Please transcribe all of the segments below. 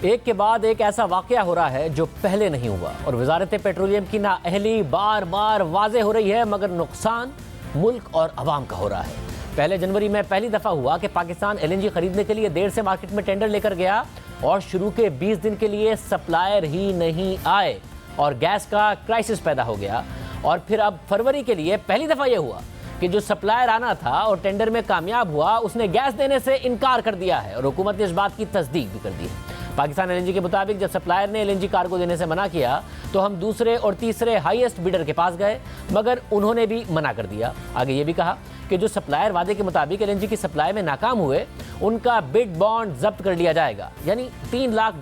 एक के बाद एक ऐसा वाकया हो रहा है जो पहले नहीं हुआ और वजारत पेट्रोलियम की नाअहली बार बार वाज़े हो रही है, मगर नुकसान मुल्क और अवाम का हो रहा है। पहले जनवरी में पहली दफ़ा हुआ कि पाकिस्तान LNG खरीदने के लिए देर से मार्केट में टेंडर लेकर गया और शुरू के 20 दिन के लिए सप्लायर ही नहीं आए और गैस का क्राइसिस पैदा हो गया। और फिर अब फरवरी के लिए पहली दफ़ा यह हुआ कि जो सप्लायर आना था और टेंडर में कामयाब हुआ, उसने गैस देने से इनकार कर दिया है और हुकूमत ने इस बात की तस्दीक भी कर दी है। पाकिस्तान LNG के मुताबिक जब सप्लायर ने LNG कार्गो देने से मना किया तो हम दूसरे और तीसरे हाईएस्ट बिडर के पास गए, मगर उन्होंने भी मना कर दिया। आगे ये भी कहा कि जो सप्लायर वादे के मुताबिक LNG की सप्लाई में नाकाम हुए, उनका बिड बॉन्ड जब्त कर लिया जाएगा, यानी $3 लाख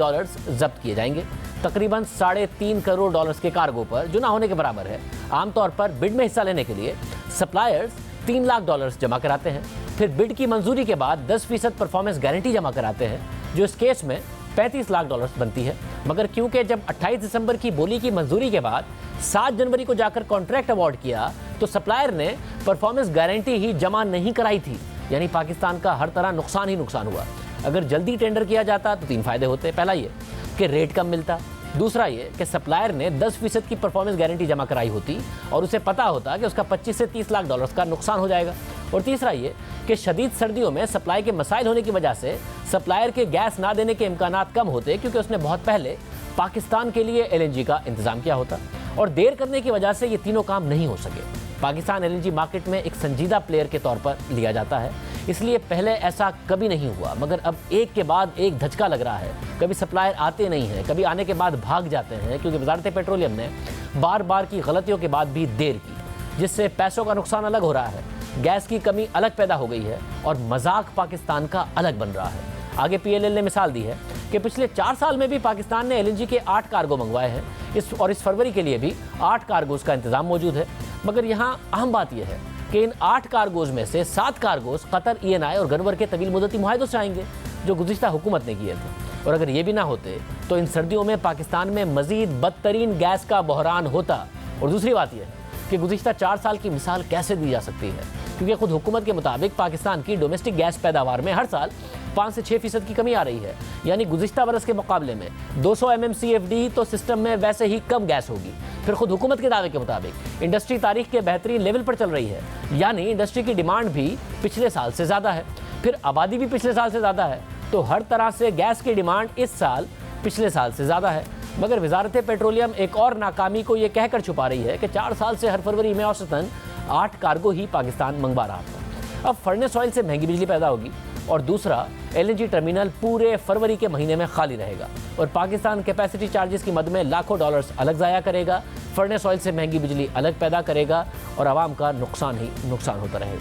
जब्त किए जाएंगे, तकरीबन $3.5 करोड़ के कार्गो पर, जो ना होने के बराबर है। आमतौर पर बिड में हिस्सा लेने के लिए सप्लायर्स $3 लाख जमा कराते हैं, फिर बिड की मंजूरी के बाद 10% परफॉर्मेंस गारंटी जमा कराते हैं, जो इस केस में $35 लाख बनती है। मगर क्योंकि जब 28 दिसंबर की बोली की मंजूरी के बाद 7 जनवरी को जाकर कॉन्ट्रैक्ट अवार्ड किया तो सप्लायर ने परफॉर्मेंस गारंटी ही जमा नहीं कराई थी, यानी पाकिस्तान का हर तरह नुकसान ही नुकसान हुआ। अगर जल्दी टेंडर किया जाता तो 3 फायदे होते। पहला ये कि रेट कम मिलता, दूसरा ये कि सप्लायर ने 10% की परफॉर्मेंस गारंटी जमा कराई होती और उसे पता होता कि उसका 25 से $30 लाख का नुकसान हो जाएगा, और तीसरा ये कि शदीद सर्दियों में सप्लाई के मसाइल होने की वजह से सप्लायर के गैस ना देने के इम्कानात कम होते, क्योंकि उसने बहुत पहले पाकिस्तान के लिए LNG का इंतजाम किया होता, और देर करने की वजह से ये तीनों काम नहीं हो सके। पाकिस्तान LNG मार्केट में एक संजीदा प्लेयर के तौर पर लिया जाता है, इसलिए पहले ऐसा कभी नहीं हुआ, मगर अब एक के बाद एक धचका लग रहा है। कभी सप्लायर आते नहीं हैं, कभी आने के बाद भाग जाते हैं, क्योंकि वजारत पेट्रोलियम ने बार बार की गलतियों के बाद भी देर की, जिससे पैसों का नुकसान अलग हो रहा है, गैस की कमी अलग पैदा हो गई है और मजाक पाकिस्तान का अलग बन रहा है। आगे PLL ने मिसाल दी है कि पिछले 4 साल में भी पाकिस्तान ने LNG के 8 कार्गो मंगवाए हैं, इस फरवरी के लिए भी 8 कार्गोज का इंतजाम मौजूद है। मगर यहाँ अहम बात यह है कि इन 8 कार्गोज में से 7 कार्गोज कतर, ENI और गनवर के तवील मुद्दती मुआहदों से आएंगे, जो गुज़िश्ता हुकूमत ने किए थे। और अगर ये भी ना होते तो इन सर्दियों में पाकिस्तान में मज़ीद बदतरीन गैस का बहरान होता। और दूसरी बात यह है कि गुज़िश्ता 4 साल की मिसाल कैसे दी जा सकती है, क्योंकि खुद हुकूमत के मुताबिक पाकिस्तान की डोमेस्टिक गैस पैदावार में हर साल 5 से 6% की कमी आ रही है, यानी गुज़िश्ता बरस के मुकाबले में 200 MMCFD तो सिस्टम में वैसे ही कम गैस होगी। फिर खुद हुकूमत के दावे के मुताबिक इंडस्ट्री तारीख के बेहतरीन लेवल पर चल रही है, यानी इंडस्ट्री की डिमांड भी पिछले साल से ज़्यादा है, फिर आबादी भी पिछले साल से ज़्यादा है, तो हर तरह से गैस की डिमांड इस साल पिछले साल से ज़्यादा है। मगर वजारत पेट्रोलियम एक और नाकामी को ये कहकर छुपा रही है कि 4 साल से हर फरवरी में औसतन 8 कार्गो ही पाकिस्तान मंगवा रहा था। अब फर्नेस ऑयल से महंगी बिजली पैदा होगी, और दूसरा LNG टर्मिनल पूरे फरवरी के महीने में खाली रहेगा और पाकिस्तान कैपेसिटी चार्जेस की मद में लाखों डॉलर्स अलग ज़ाया करेगा, फर्नेस ऑयल से महंगी बिजली अलग पैदा करेगा और आवाम का नुकसान ही नुकसान होता रहेगा।